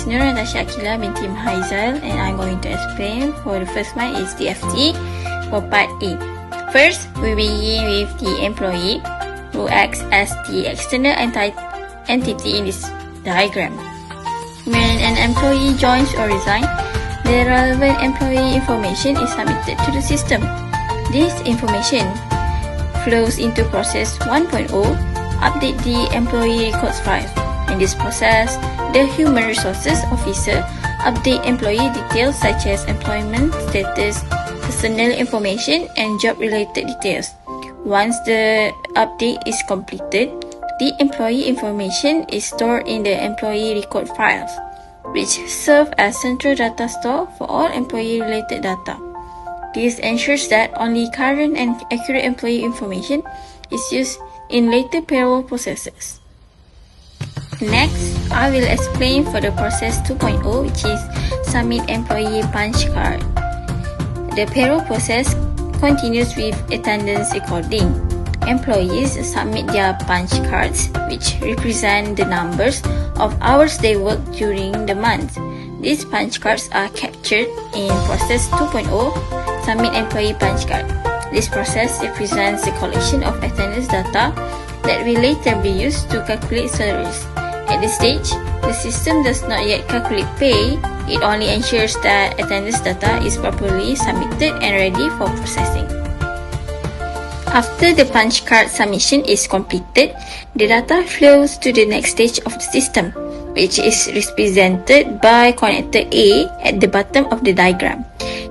Nur Natasha Akila bin Team Haizal, and I'm going to explain. For the first one is the FT for part A. First, we begin with the employee, who acts as the external entity in this diagram. When an employee joins or resigns, the relevant employee information is submitted to the system. This information flows into process 1.0, update the employee records file. In this process, the Human Resources Officer update employee details such as employment status, personal information, and job-related details. Once the update is completed, the employee information is stored in the employee record files, which serve as central data store for all employee-related data. This ensures that only current and accurate employee information is used in later payroll processes. Next, I will explain for the process 2.0, which is submit employee punch card. The payroll process continues with attendance recording. Employees submit their punch cards, which represent the numbers of hours they work during the month. These punch cards are captured in process 2.0, submit employee punch card. This process represents the collection of attendance data that will later be used to calculate salaries. At this stage, the system does not yet calculate pay. It only ensures that attendance data is properly submitted and ready for processing. After the punch card submission is completed, the data flows to the next stage of the system, which is represented by connector A at the bottom of the diagram.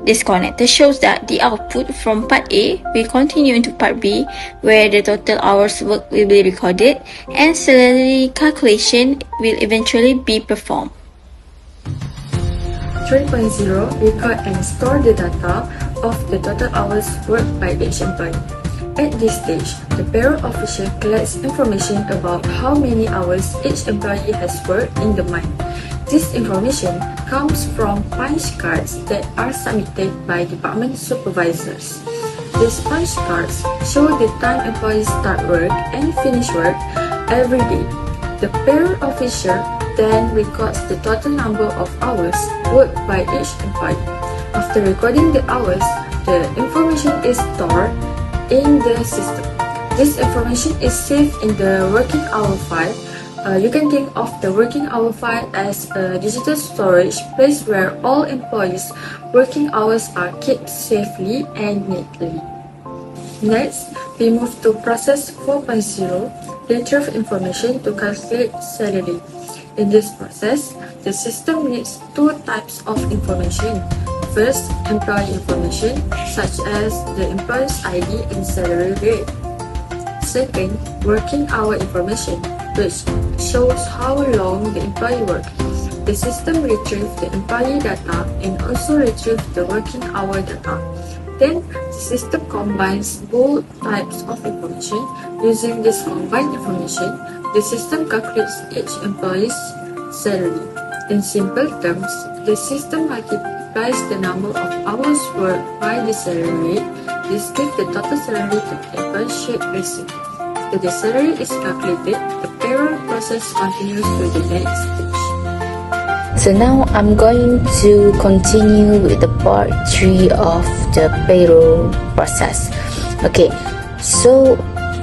This connector shows that the output from part A will continue into part B, where the total hours worked will be recorded and salary calculation will eventually be performed. 3.0 record and store the data of the total hours worked by each employee. At this stage, the payroll officer collects information about how many hours each employee has worked in the month. This information comes from punch cards that are submitted by department supervisors. These punch cards show the time employees start work and finish work every day. The payroll officer then records the total number of hours worked by each employee. After recording the hours, the information is stored in the system. This information is saved in the working hour file. You can think of the working hour file as a digital storage place where all employees' working hours are kept safely and neatly. Next, we move to process 4.0, retrieve information to calculate salary. In this process, the system needs two types of information. First, employee information, such as the employee's ID and salary rate. Second, working hour information, which shows how long the employee worked. The system retrieves the employee data and also retrieves the working hour data. Then, the system combines both types of information. Using this combined information, the system calculates each employee's salary. In simple terms, the system multiplies the number of hours worked by the salary rate. This gives the total salary that the employee should receive. After the salary is calculated, the payroll process continues to the next stage. So now I'm going to continue with the part 3 of the payroll process. Okay, so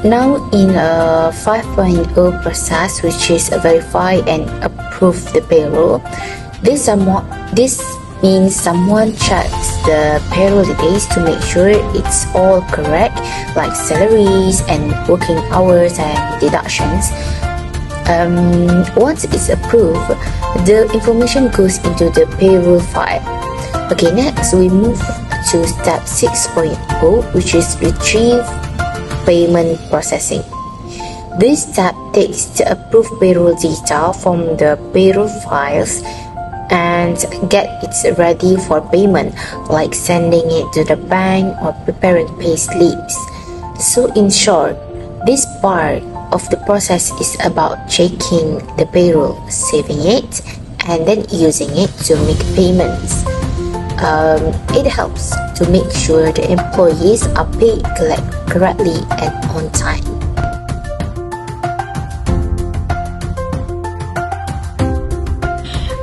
now in a 5.0 process, which is verify and approve the payroll, this means someone checks the payroll details to make sure it's all correct, like salaries and working hours and deductions. Once it's approved, the information goes into the payroll file. Okay, next we move to step 6.0, which is retrieve payment processing. This step takes the approved payroll data from the payroll files and get it ready for payment, like sending it to the bank or preparing pay slips. So in short, this part of the process is about checking the payroll, saving it, and then using it to make payments. It helps to make sure the employees are paid correctly and on time.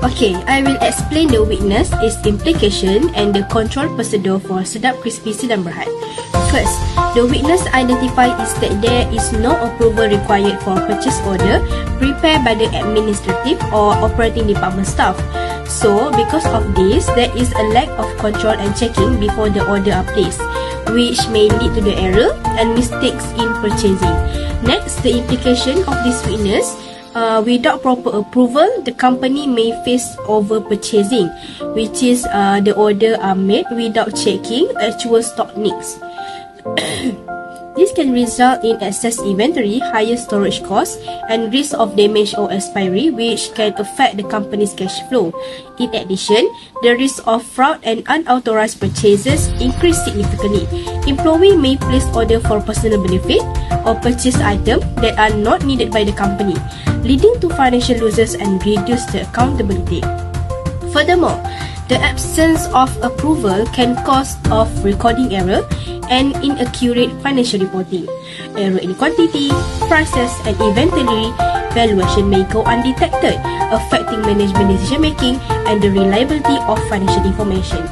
Okay, I will explain the weakness, its implication and the control procedure for Sedap Crispy Sidang Berhad. First, the weakness identified is that there is no approval required for purchase order prepared by the administrative or operating department staff. So, because of this, there is a lack of control and checking before the order are placed, which may lead to the error and mistakes in purchasing. Next, the implication of this weakness. Without proper approval, the company may face over purchasing, which is the order are made without checking actual stock needs. This can result in excess inventory, higher storage costs, and risk of damage or expiry, which can affect the company's cash flow. In addition, the risk of fraud and unauthorized purchases increase significantly. Employee may place order for personal benefit or purchase items that are not needed by the company, leading to financial losses and reduce the accountability. Furthermore, the absence of approval can cause of recording error and inaccurate financial reporting. Error in quantity, prices, and inventory valuation may go undetected, affecting management decision-making and the reliability of financial information.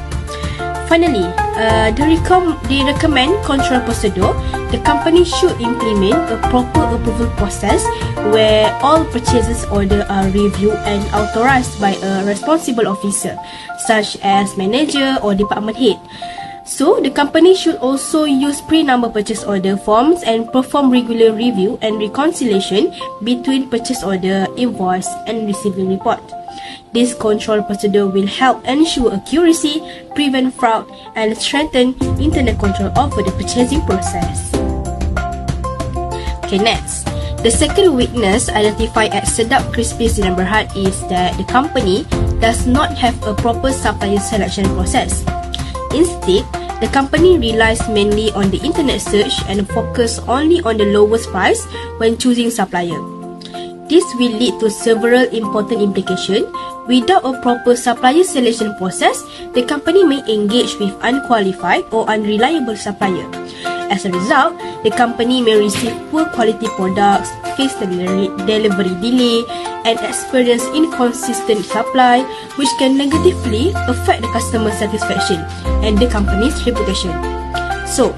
Finally, they recommend control procedure. The company should implement a proper approval process where all purchases order are reviewed and authorized by a responsible officer, such as manager or department head. So, the company should also use pre-number purchase order forms and perform regular review and reconciliation between purchase order, invoice, and receiving report. This control procedure will help ensure accuracy, prevent fraud, and strengthen internal control over the purchasing process. Okay, next. The second weakness identified at Sedap Crispy Sidang Berhad is that the company does not have a proper supplier selection process. Instead, the company relies mainly on the internet search and focus only on the lowest price when choosing supplier. This will lead to several important implications. Without a proper supplier selection process, the company may engage with unqualified or unreliable supplier. As a result, the company may receive poor quality products, face delivery delay, and experience inconsistent supply, which can negatively affect the customer satisfaction and the company's reputation. So,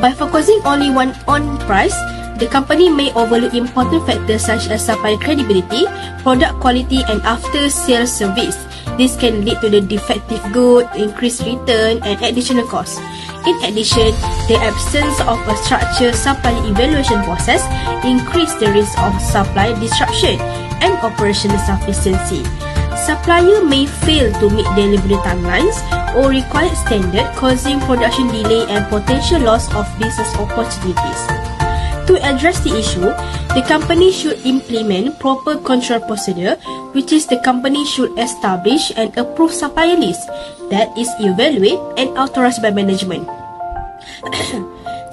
by focusing only on price, the company may overlook important factors such as supplier credibility, product quality, and after-sales service. This can lead to the defective good, increased return, and additional costs. In addition, the absence of a structured supply evaluation process increase the risk of supply disruption and operational sufficiency. Supplier may fail to meet delivery timelines or required standard, causing production delay and potential loss of business opportunities. To address the issue, the company should implement proper control procedure, which is the company should establish and approve supplier list that is evaluated and authorized by management.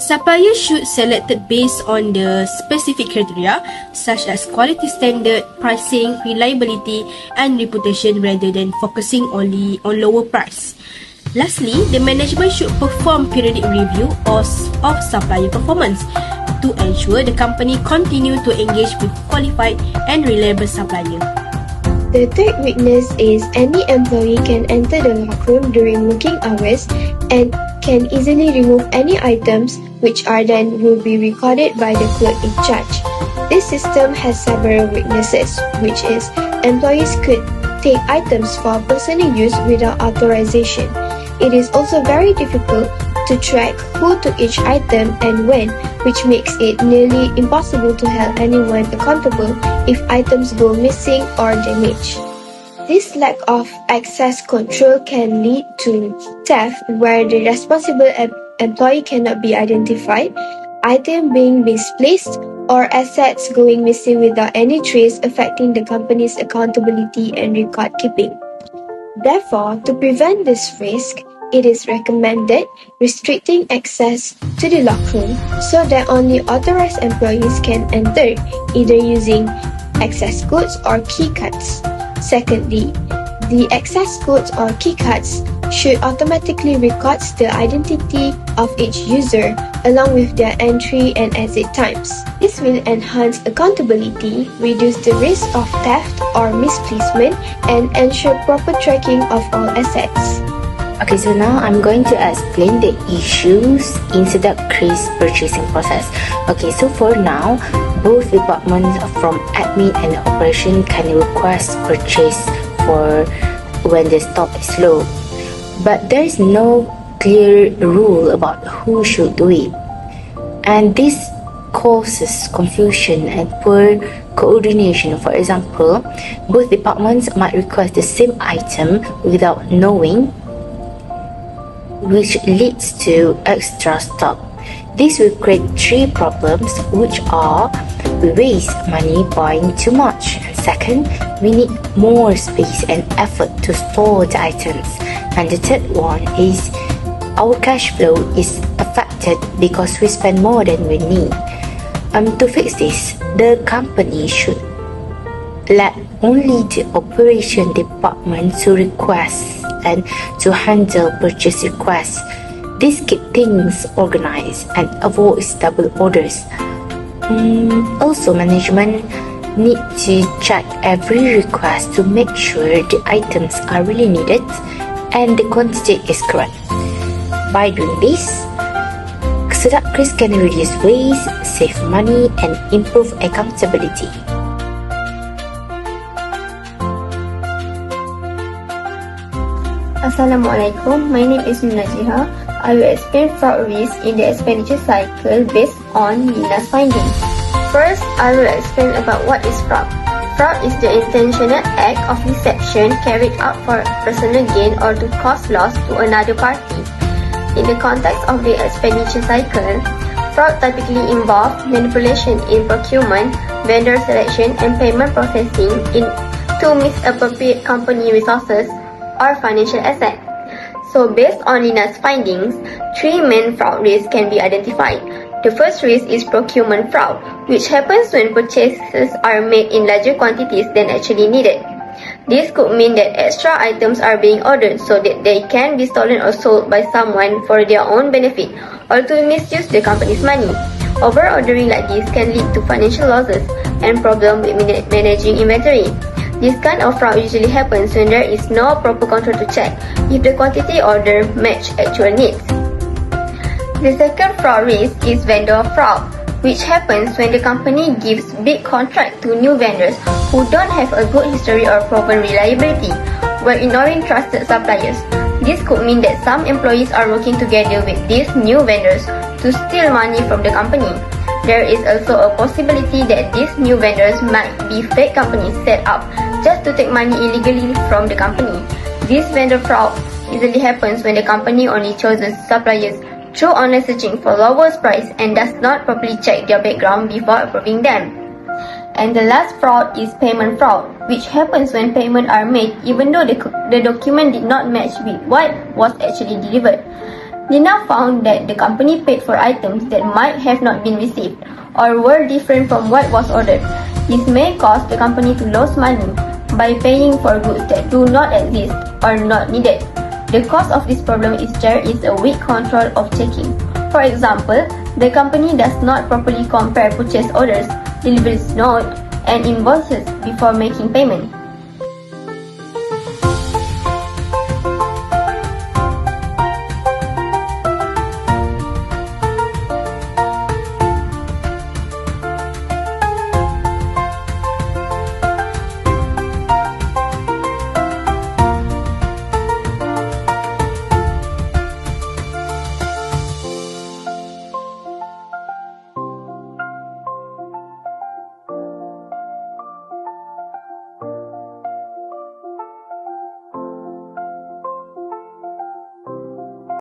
Suppliers should selected based on the specific criteria such as quality standard, pricing, reliability, and reputation rather than focusing only on lower price. Lastly, the management should perform periodic review of supplier performance to ensure the company continue to engage with qualified and reliable supplier. The third weakness is any employee can enter the lockroom during working hours and can easily remove any items which are then will be recorded by the clerk in charge. This system has several weaknesses, which is employees could take items for personal use without authorization. It is also very difficult to track who took each item and when, which makes it nearly impossible to hold anyone accountable if items go missing or damaged. This lack of access control can lead to theft where the responsible employee cannot be identified, items being misplaced, or assets going missing without any trace, affecting the company's accountability and record keeping. Therefore, to prevent this risk, it is recommended restricting access to the lockroom so that only authorized employees can enter, either using access codes or key cards. Secondly, the access codes or key cards should automatically record the identity of each user along with their entry and exit times. This will enhance accountability, reduce the risk of theft or misplacement, and ensure proper tracking of all assets. Okay, so now I'm going to explain the issues in Sedap Kris purchasing process. Okay, so for now, both departments from admin and operation can request purchase for when the stock is low. But there is no clear rule about who should do it. And this causes confusion and poor coordination. For example, both departments might request the same item without knowing, which leads to extra stock. This will create three problems, which are: we waste money buying too much. Second, we need more space and effort to store the items. And the third one is our cash flow is affected because we spend more than we need. To fix this, the company should let only the operation department to request and to handle purchase requests. This keeps things organized and avoids double orders. Also, management need to check every request to make sure the items are really needed and the quantity is correct. By doing this, Sedap Kris can reduce waste, save money, and improve accountability. Assalamualaikum, my name is Najiha. I will explain fraud risk in the expenditure cycle based on Lina's findings. First, I will explain about what is fraud. Fraud is the intentional act of deception carried out for personal gain or to cause loss to another party. In the context of the expenditure cycle, fraud typically involves manipulation in procurement, vendor selection, and payment processing to misappropriate company resources or financial assets. So based on Lina's findings, three main fraud risks can be identified. The first risk is procurement fraud, which happens when purchases are made in larger quantities than actually needed. This could mean that extra items are being ordered so that they can be stolen or sold by someone for their own benefit or to misuse the company's money. Over-ordering like this can lead to financial losses and problems with managing inventory. This kind of fraud usually happens when there is no proper control to check if the quantity ordered match actual needs. The second fraud risk is vendor fraud, which happens when the company gives big contract to new vendors who don't have a good history or proven reliability, while ignoring trusted suppliers. This could mean that some employees are working together with these new vendors to steal money from the company. There is also a possibility that these new vendors might be fake companies set up just to take money illegally from the company. This vendor fraud easily happens when the company only chooses suppliers through online searching for lowest price and does not properly check their background before approving them. And the last fraud is payment fraud, which happens when payments are made even though the document did not match with what was actually delivered. Lina found that the company paid for items that might have not been received or were different from what was ordered. This may cause the company to lose money by paying for goods that do not exist or not needed. The cause of this problem is there is a weak control of checking. For example, the company does not properly compare purchase orders, delivery notes, and invoices before making payment.